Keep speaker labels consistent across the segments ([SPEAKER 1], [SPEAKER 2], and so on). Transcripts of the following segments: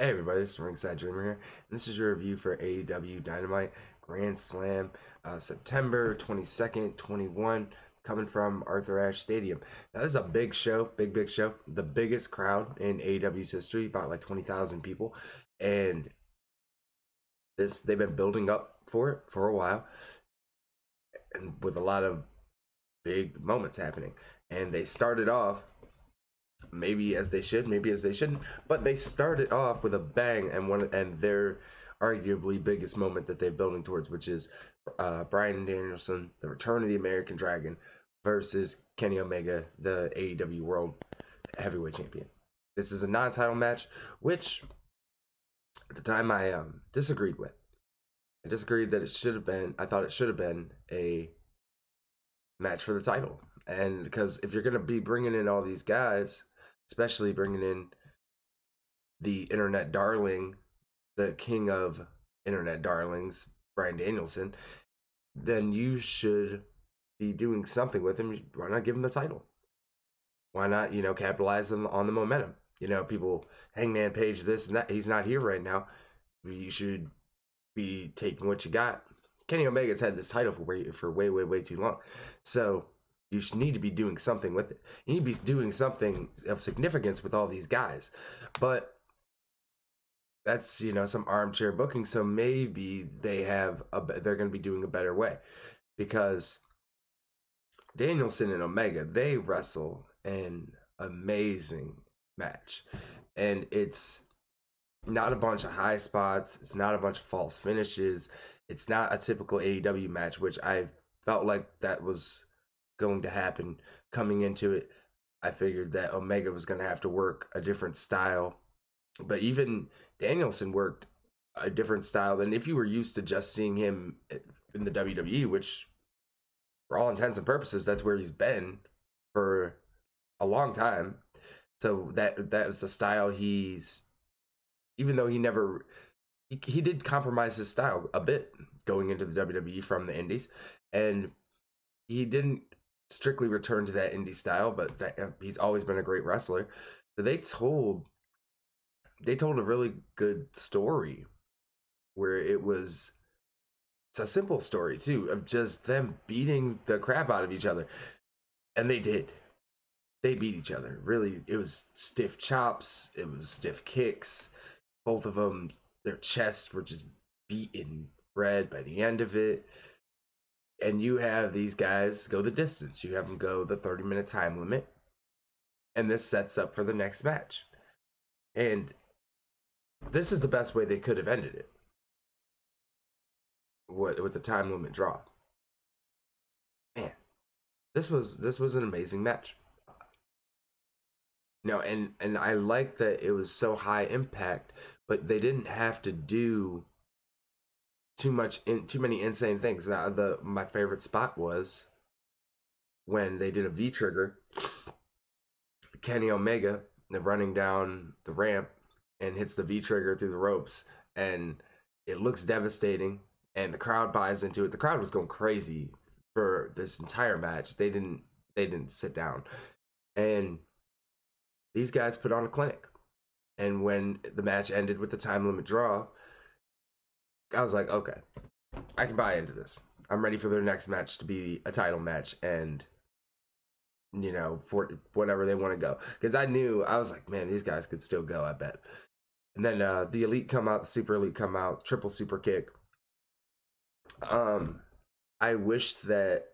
[SPEAKER 1] Hey everybody, this is Ringside Dreamer here, and this is your review for AEW Dynamite Grand Slam, September 22nd, 21, coming from Arthur Ashe Stadium. Now this is a big show, big show, the biggest crowd in AEW's history, about like 20,000 people, and they've been building up for it for a while, and with a lot of big moments happening. And they started off maybe as they should, maybe as they shouldn't. But they started off with a bang, and their arguably biggest moment that they're building towards, which is Bryan Danielson, the return of the American Dragon, versus Kenny Omega, the AEW World Heavyweight Champion. This is a non-title match, which at the time I disagreed with. I disagreed that it should have been. I thought it should have been a match for the title, and because if you're gonna be bringing in all these guys, especially bringing in the internet darling, the king of internet darlings, Bryan Danielson, then you should be doing something with him. Why not give him the title? Why not, capitalize on the momentum? People, Hangman Page, this and that. He's not here right now. You should be taking what you got. Kenny Omega's had this title for way too long. So you should need to be doing something with it. You need to be doing something of significance with all these guys. But that's some armchair booking, so maybe they're going to be doing a better way, because Danielson and Omega, they wrestle an amazing match, and it's not a bunch of high spots, it's not a bunch of false finishes, it's not a typical AEW match, which I felt like that was going to happen coming into it. I figured that Omega was going to have to work a different style, but even Danielson worked a different style than if you were used to just seeing him in the WWE, which for all intents and purposes, that's where he's been for a long time. So that was the style even though he did compromise his style a bit going into the WWE from the Indies, and he didn't strictly return to that indie style, but he's always been a great wrestler. So they told a really good story where it's a simple story too, of just them beating the crap out of each other, and they beat each other. Really, it was stiff chops, it was stiff kicks. Both of them, their chests were just beaten red by the end of it. And you have these guys go the distance, you have them go the 30-minute time limit, and this sets up for the next match. And this is the best way they could have ended it, with the time limit draw. Man, this was an amazing match. And I like that it was so high impact, but they didn't have to do too many insane things. Now, my favorite spot was when they did a V trigger, Kenny Omega running down the ramp and hits the V trigger through the ropes, and it looks devastating, and the crowd buys into it. The crowd was going crazy for this entire match. They didn't sit down, and these guys put on a clinic. And when the match ended with the time limit draw, I was like, okay, I can buy into this. I'm ready for their next match to be a title match, and for whatever they want to go. Because I was like, man, these guys could still go, I bet. And then the Elite come out, the Super Elite come out, triple super kick. I wish that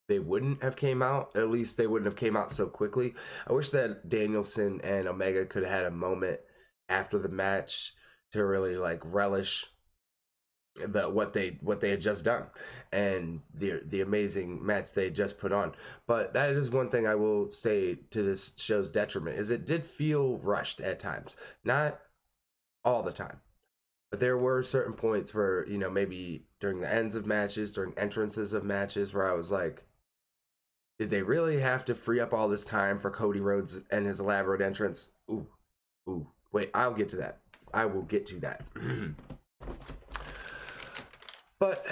[SPEAKER 1] they wouldn't have came out. At least they wouldn't have came out so quickly. I wish that Danielson and Omega could have had a moment after the match to really like relish what they had just done, and the amazing match they just put on. But that is one thing I will say to this show's detriment, is it did feel rushed at times. Not all the time, but there were certain points where, maybe during the ends of matches, during entrances of matches, where I was like, did they really have to free up all this time for Cody Rhodes and his elaborate entrance? Ooh, wait, I'll get to that. I will get to that. But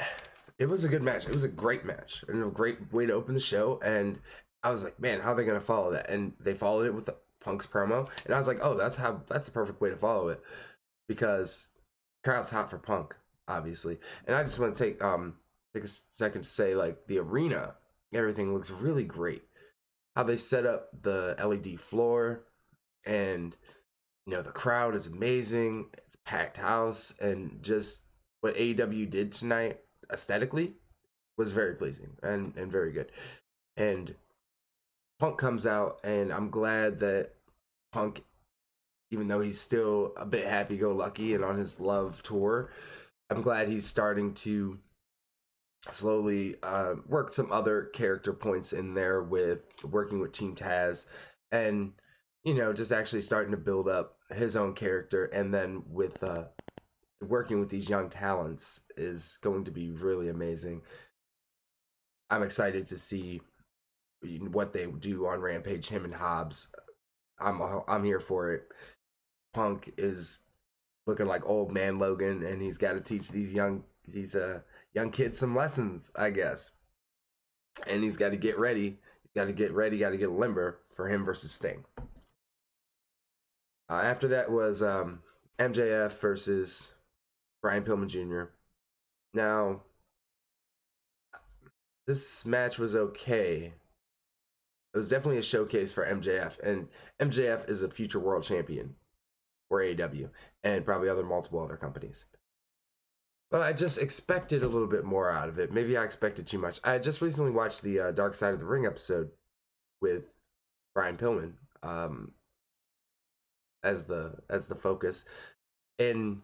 [SPEAKER 1] it was a good match. It was a great match and a great way to open the show. And I was like, man, how are they going to follow that? And they followed it with the Punk's promo. And I was like, oh, that's the perfect way to follow it. because the crowd's hot for Punk, obviously. And I just want to take a second to say, like, the arena, everything looks really great. How they set up the LED floor, and the crowd is amazing. It's a packed house, and just what AEW did tonight aesthetically was very pleasing and very good. And Punk comes out, and I'm glad that Punk, even though he's still a bit happy-go-lucky and on his love tour, I'm glad he's starting to slowly work some other character points in there with working with Team Taz, and just actually starting to build up his own character, and then with working with these young talents is going to be really amazing. I'm excited to see what they do on Rampage, him and Hobbs. I'm here for it. Punk is looking like old man Logan, and he's got to teach these young kids some lessons, I guess. And he's got to get ready. He's got to get ready. Got to get limber for him versus Sting. After that was MJF versus Bryan Pillman Jr. Now, this match was okay. It was definitely a showcase for MJF, and MJF is a future world champion for AEW and probably multiple other companies. But I just expected a little bit more out of it. Maybe I expected too much. I just recently watched the Dark Side of the Ring episode with Bryan Pillman as the focus, and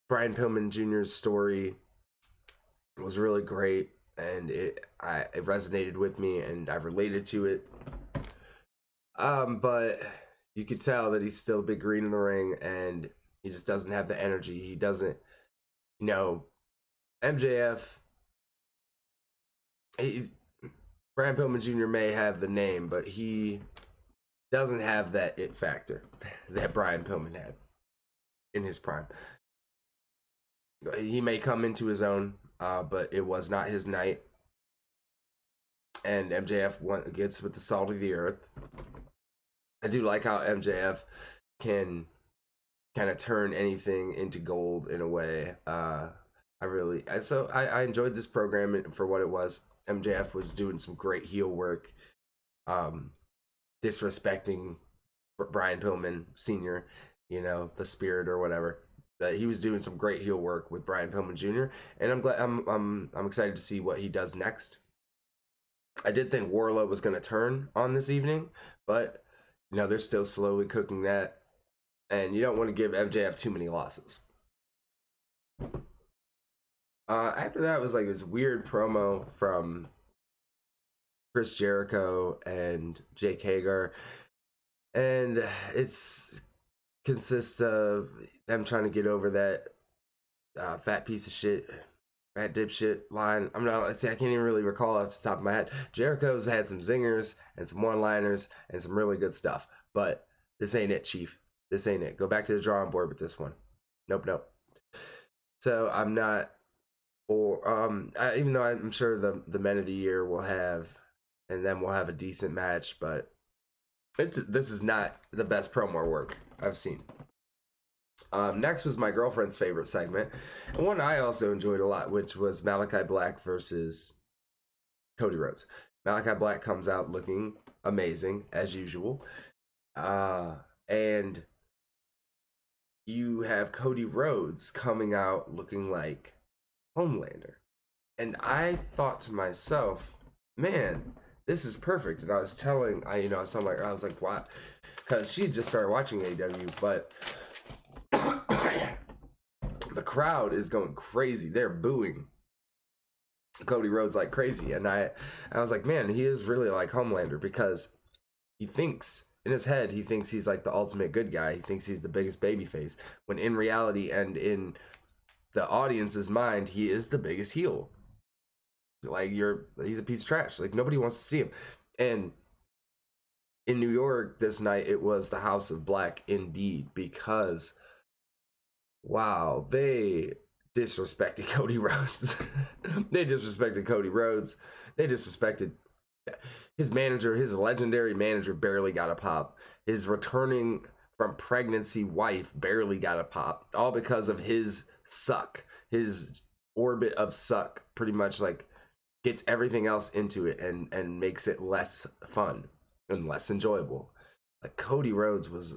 [SPEAKER 1] Bryan Pillman Jr.'s story was really great, and it resonated with me, and I related to it. But you could tell that he's still a bit green in the ring, and he just doesn't have the energy. He doesn't, MJF. Bryan Pillman Jr. may have the name, but he doesn't have that it factor that Bryan Pillman had in his prime. He may come into his own, but it was not his night. And MJF gets with the salt of the earth. I do like how MJF can kind of turn anything into gold in a way. I enjoyed this program for what it was. MJF was doing some great heel work, disrespecting Bryan Pillman Sr., the Spirit or whatever. He was doing some great heel work with Bryan Pillman Jr., and I'm glad. I'm excited to see what he does next. I did think Wardlow was going to turn on this evening, but they're still slowly cooking that, and you don't want to give MJF too many losses. After that was like this weird promo from Chris Jericho and Jake Hager, and it's consists of them trying to get over that fat piece of shit, fat dipshit line. I can't even really recall off the top of my head. Jericho's had some zingers and some one-liners and some really good stuff, but this ain't it, Chief. This ain't it. Go back to the drawing board with this one. Nope. So I'm not, even though I'm sure the men of the year will have, and then we'll have a decent match, but this is not the best promo work I've seen. Next was my girlfriend's favorite segment, and one I also enjoyed a lot, which was Malakai Black versus Cody Rhodes. Malakai Black comes out looking amazing, as usual. And you have Cody Rhodes coming out looking like Homelander. And I thought to myself, man, this is perfect. And I was telling I was like, wow, because she had just started watching AEW, but the crowd is going crazy. They're booing Cody Rhodes like crazy. And I was like, man, he is really like Homelander, because he thinks in his head, he thinks he's like the ultimate good guy. He thinks he's the biggest babyface, when in reality and in the audience's mind, he is the biggest heel. Like, he's a piece of trash. Like, nobody wants to see him. And in New York this night, it was the House of Black indeed, because wow, they disrespected Cody Rhodes. They disrespected Cody Rhodes. They disrespected his manager. His legendary manager barely got a pop. His returning from pregnancy wife barely got a pop, all because of his suck, his orbit of suck, pretty much like gets everything else into it and makes it less fun and less enjoyable. Like Cody Rhodes was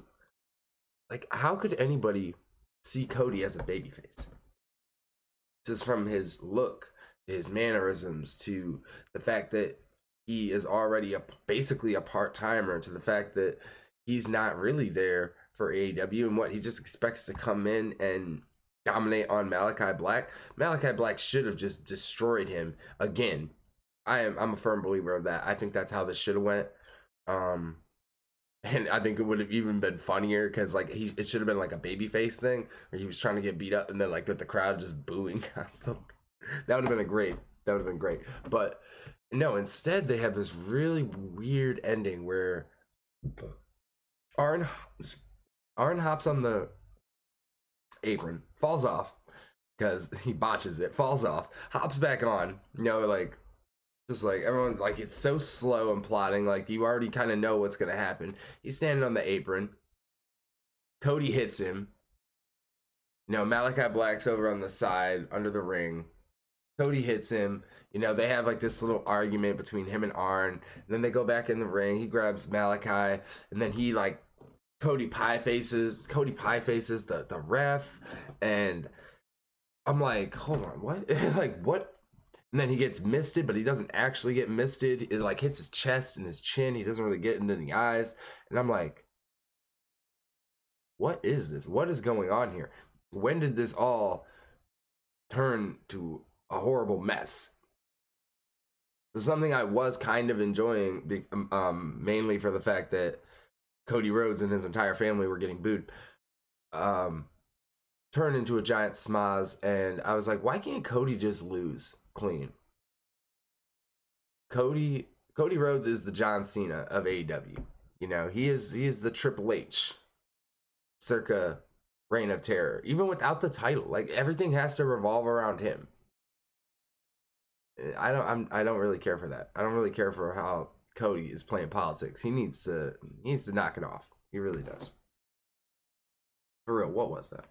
[SPEAKER 1] like, how could anybody see Cody as a babyface? Just from his look, his mannerisms, to the fact that he is already basically a part timer, to the fact that he's not really there for AEW, and what he just expects to come in and dominate on Malakai Black. Malakai Black should have just destroyed him again. I'm a firm believer of that. I think that's how this should have went. And I think it would have even been funnier because like it should have been like a babyface thing where he was trying to get beat up and then like with the crowd just booing. So that would have been great. That would have been great. But no, instead they have this really weird ending where Arn hops on the apron, falls off because he botches it, falls off, hops back on. Like just like everyone's like, it's so slow and plotting, like you already kind of know what's gonna happen. He's standing on the apron. Cody hits him. Malakai Black's over on the side under the ring. Cody hits him. They have like this little argument between him and Arn. And then they go back in the ring. He grabs Malakai, and then he like Cody pie faces the ref, and I'm like, hold on, what? Like what? And then he gets misted, but he doesn't actually get misted. It like hits his chest and his chin. He doesn't really get into the eyes. And I'm like, what is this? What is going on here? When did this all turn to a horrible mess? So something I was kind of enjoying, mainly for the fact that Cody Rhodes and his entire family were getting booed, turned into a giant schmoz. And I was like, why can't Cody just lose clean? Cody Rhodes is the John Cena of AEW. He is the Triple H circa Reign of Terror. Even without the title, like everything has to revolve around him. I don't really care for that. I don't really care for how Cody is playing politics. He needs to knock it off. He really does. For real, what was that?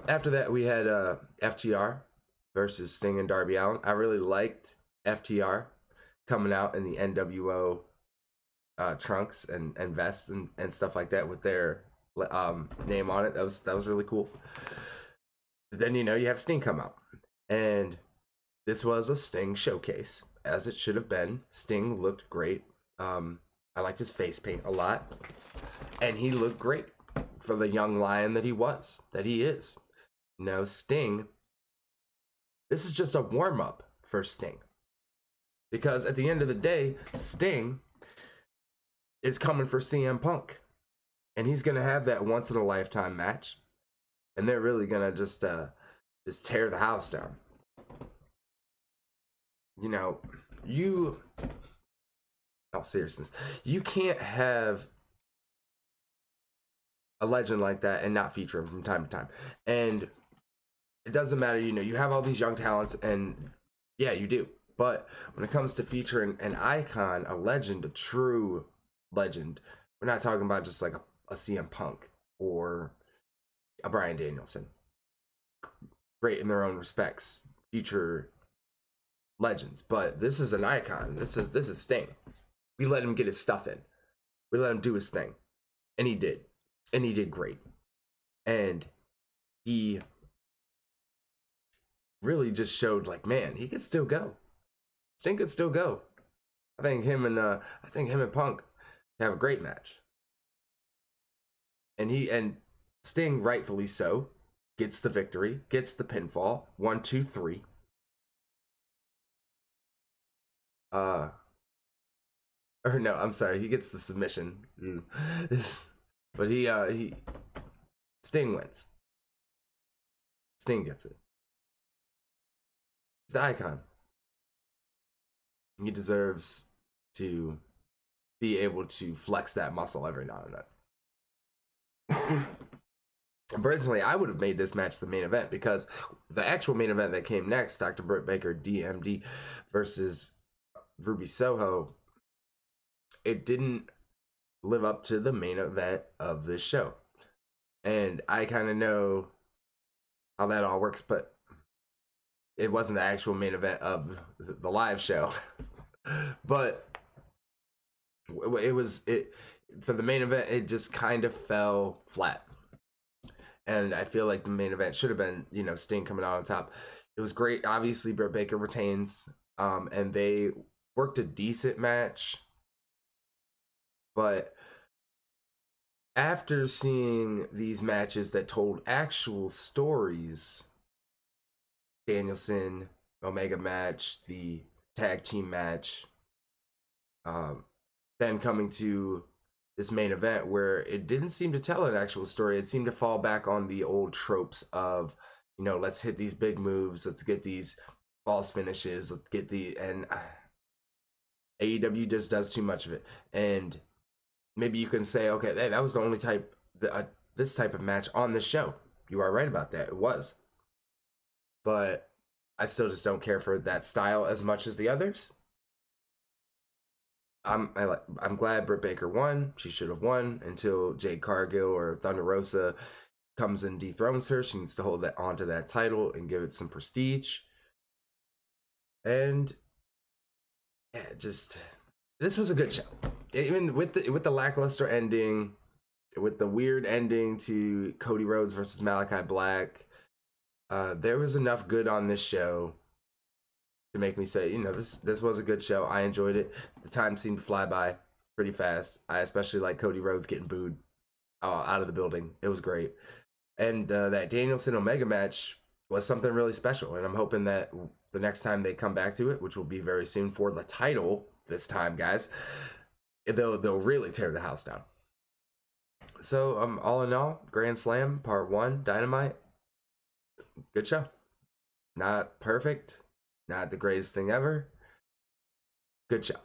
[SPEAKER 1] After that we had FTR versus Sting and Darby Allin. I really liked FTR coming out in the NWO trunks and vests and stuff like that with their name on it. That was really cool. But then you have Sting come out, and this was a Sting showcase, as it should have been. Sting looked great. I liked his face paint a lot, and he looked great for the young lion that he is. Sting. This is just a warm up for Sting. Because at the end of the day, Sting is coming for CM Punk. And he's going to have that once in a lifetime match. And they're really going to just tear the house down. All seriousness, you can't have a legend like that and not feature him from time to time. And it doesn't matter, you have all these young talents, and yeah, you do. But when it comes to featuring an icon, a legend, a true legend, we're not talking about just like a CM Punk or a Bryan Danielson. Great in their own respects, future legends. But this is an icon. This is Sting. We let him get his stuff in. We let him do his thing. And he did. And he did great. And he really just showed like, man, he could still go. Sting could still go. I think him and Punk have a great match. And Sting, rightfully so, gets the victory, gets the pinfall. 1, 2, 3. Or no, I'm sorry, he gets the submission. But Sting wins. Sting gets it. He's the icon. He deserves to be able to flex that muscle every now and then. And personally, I would have made this match the main event, because the actual main event that came next, Dr. Britt Baker DMD versus Ruby Soho, it didn't live up to the main event of this show. And I kind of know how that all works, but it wasn't the actual main event of the live show. But it was it for the main event. It just kind of fell flat, and I feel like the main event should have been, Sting coming out on top. It was great. Obviously, Britt Baker retains, and they worked a decent match. But after seeing these matches that told actual stories, Danielson Omega match, the tag team match, um, then coming to this main event where it didn't seem to tell an actual story. It seemed to fall back on the old tropes of, let's hit these big moves, let's get these false finishes, let's get and AEW just does too much of it. And maybe you can say, okay, hey, that was the only this type of match on this show. You are right about that. It was. But I still just don't care for that style as much as the others. I'm glad Britt Baker won. She should have won until Jade Cargill or Thunder Rosa comes and dethrones her. She needs to hold that onto that title and give it some prestige. And yeah, just this was a good show. Even with the lackluster ending, with the weird ending to Cody Rhodes versus Malakai Black, there was enough good on this show to make me say, this was a good show. I enjoyed it. The time seemed to fly by pretty fast. I especially like Cody Rhodes getting booed out of the building. It was great. And that Danielson Omega match was something really special. And I'm hoping that the next time they come back to it, which will be very soon for the title this time, guys, they'll really tear the house down. So, all in all, Grand Slam Part 1, Dynamite, good show. Not perfect, not the greatest thing ever. Good show.